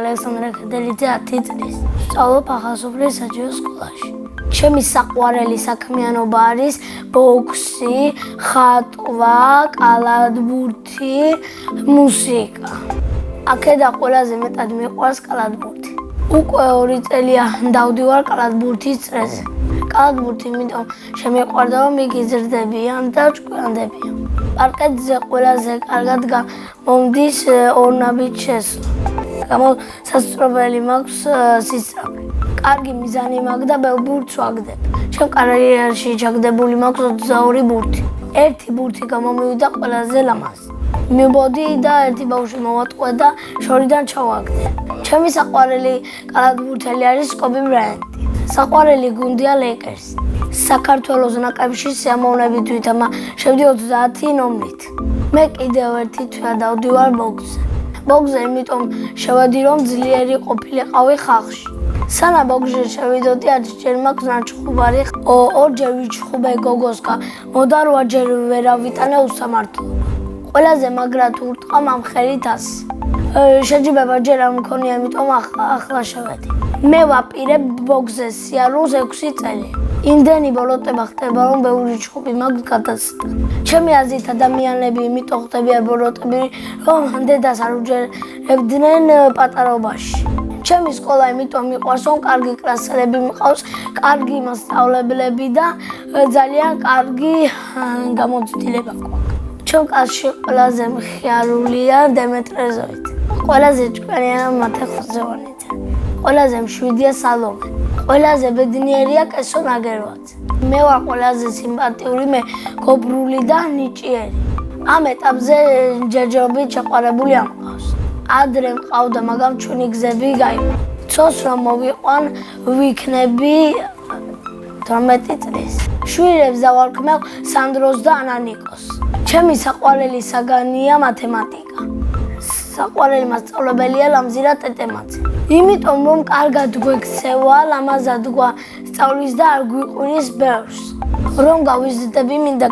ალექსანდრე ქედელიძე 10 წლის. სწავლობ ახალსოფლის საჯარო სკოლაში. ჩემი საყვარელი საქმიანობა არის ბოქსი, ხატვა, კალათბურთი, მუსიკა. აქედან ყველაზე მეტად მიყვარს კალათბურთი. უკვე 2 წელია დავდივარ კალათბურთის წრეზე. კალათბურთი იმიტომ შემიყვარდა, რომ იქ იზრდებიან და ჭკვიანდებიან. პარკეტზე ყველაზე კარგად მომდის ორნაბით შესვლა. გამოსასწრებელი მაქვს სისწრაფე. კარგი მიზანი მაქვს და ბევრ ბურთს ვაგდებ. ჩემ კარიერაში ჩაგდებული მაქვს 22 ბურთი. ერთი ბურთი გამომივიდა ყველაზე ლამაზ. მივბოდი და ერთი ბავშვი მოვატყვე და შორიდან ჩავაგდე. ჩემი საყვარელი კალათბურთელი არის კობი ბრაიანტი. საყვარელი გუნდია ლეიკერსი. საქართველოს ნაკრებში სიამოვნებით ვითამა შევდი 30 ნომრით. მე კიდევ ერთი თვე დავდივარ ბოქსზე. ბოქსზე იმიტომ შევედი, რომ ძლიერი ყოფილიყავი ხალხში. სანამ ბოქსზე შევიდოდი, 10 ჯერ მაქვს ნაჩხუბარი, 2 ჯერ ვიჩხუბე გოგოსკა, მოდა 8 ჯერ ვერავიტანე უსამართლობა. ყველაზე მაგრად ურტყა მამხელი თასი. შეჯიბება ჯერ არ მქონია, იმიტომ ახლა შევედი. მე ვაპირებ ბოქსზე სიარულს 6 წელი. იმდენი ბოროტება ხდება, რომ ბევრი ჩხუბი მაქვს გადაცდა. ჩემი აზრით ადამიანები იმიტომ ხდებიან ბოროტები, რომ დედას არ უჯერებდნენ პატარობაში. ჩემი სკოლა იმიტომ მიყვარს, რომ კარგი კლასელები მყავს, კარგი მასწავლებლები და ძალიან კარგი გამოცდილება გვაქვს. ჩემ კლასში ყველაზე მხიარულია დემეტრე ზოიტი. ყველაზე ჭკვიანია მათე ხოზევანიძე. ყველაზე მშვიდია სალომე. ყველაზე ბედნიერია კესო ნაგერვაძე. მე ვარ ყველაზე სიმპათიური, მეგობრული და ნიჭიერი. ამ ეტაპზე ჯერჯერობით შეყვარებული არ მყავს. ადრე მყავდა, მაგრამ ჩვენი გზები გაიყო. ცოს რომ მოვიყვან, ვიქნები 18 წლის. შვილებს დავარქმევ სანდროს და ანანიკოს. ჩემი საყვარელი საგანია მათემატიკა. საყვარელი მასწავლებელია ლამზირა ტეტემაძე. იმიტომ რომ კარგად გვექცევა, ლამაზად გვასწავლის და არ გვიყვირის ბევრს. რომ გავიზრდები, მინდა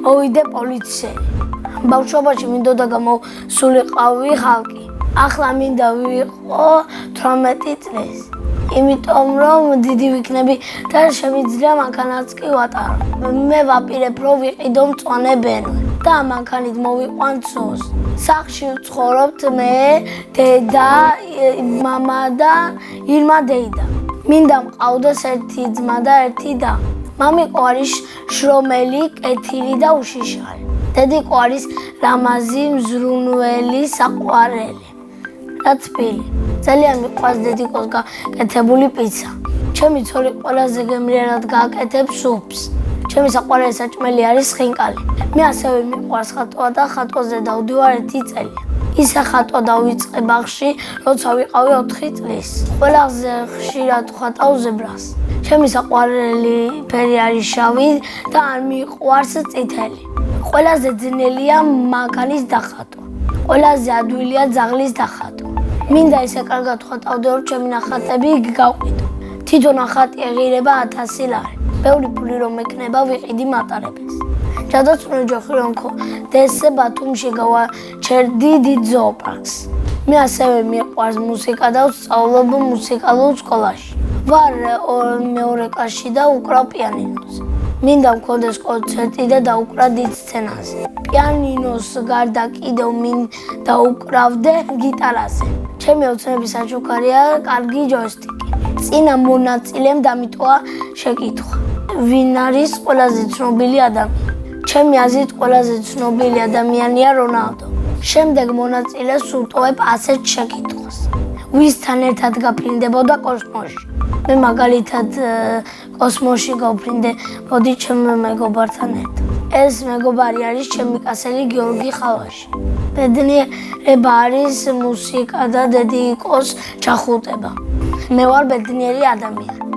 მოვიდე პოლიციელი. ბავშვობაში მინდოდა გამოსულიყავი ხალხი. ახლა მინდა ვიყო 18 წლის. იმიტომ რომ დიდი ვიქნები და შემიძლია მანქანაც კი ვატარო. მე ვაპირებ, რომ ვიყიდო მწვანე ბენო და მანქანით მოვიყვან ცოს. სახლში ვცხოვრობთ მე, დედა, მამა და ირმა დეიდა. მინდა მყავდეს ერთი ძმა და ერთი და. მამიკო არის შრომელი, კეთილი და უშიშარი. დედიკო არის ლამაზი, მზრუნველი, საყვარელი. რაცფილი. ძალიან მიყვარს დედიკოს გაკეთებული პიცა. ჩემი ცოლი ყველაზე გემრიელად გააკეთებს სუპს. ჩემი საყვარელი საჭმელი არის ხინკალი. მე ასევე მიყვარს ხატვა და ხატვაზე დავდივარ 1 წელი. ისე ხატვა დავიწყე ბაღში, როცა ვიყავი 4 წლის. ყველაზე ხშირად ვხატავ ზებრას. ჩემი საყვარელი ფერი არის შავი და არ მიყვარს წითელი. ყველაზე ძნელია მანქანის დახატვა. ყველაზე ადვილია ძაღლის დახატვა. მინდა ისე კარგად ვხატავდე, რომ ჩემი ნახატები გავყიდო. თვითონ ნახატი ეღირება 1000 ლარი. ბევრი ფული რომ მექნება, ვიყიდი მატარებელს. ჯადოწუნე ჯოხი რომ მქონდეს ბათუმში გავაჩერდი დიდ ზოოპარკს. მე ასევე მიყვარს მუსიკა და ვსწავლობ მუსიკალურ სკოლაში. ვარ მეორე კლასში და ვუკრავ პიანინოზე. მინდა მქონდეს კონცერტი და დავუკრა დიდ სცენაზე. პიანინოს გარდა კიდევ მინდა უკრავდე გიტარაზე. ჩემი ოცნების საჩუქარია კარგი ჯოისტიკი. წინა მონაწილემ დამიტოვა შეკითხვა. ვინ არის ყველაზე ცნობილი ადამიანი? ჩემი აზრით ყველაზე ცნობილი ადამიანია რონალდო. შემდეგ მონაწილეს ვუტოვებ ასეთ შეკითხვას. ვისთან ერთად გაფრინდებოდა კოსმოსში? მე მაგალითად კოსმოსში გავფრინდებოდი ჩემ მეგობართან ერთად. ეს მეგობარი არის ჩემი კასელი გიორგი ხალვაში. ბედნიერება არის მუსიკა და დედიკოს ჩახუტება. მე ვარ ბედნიერი ადამიანი.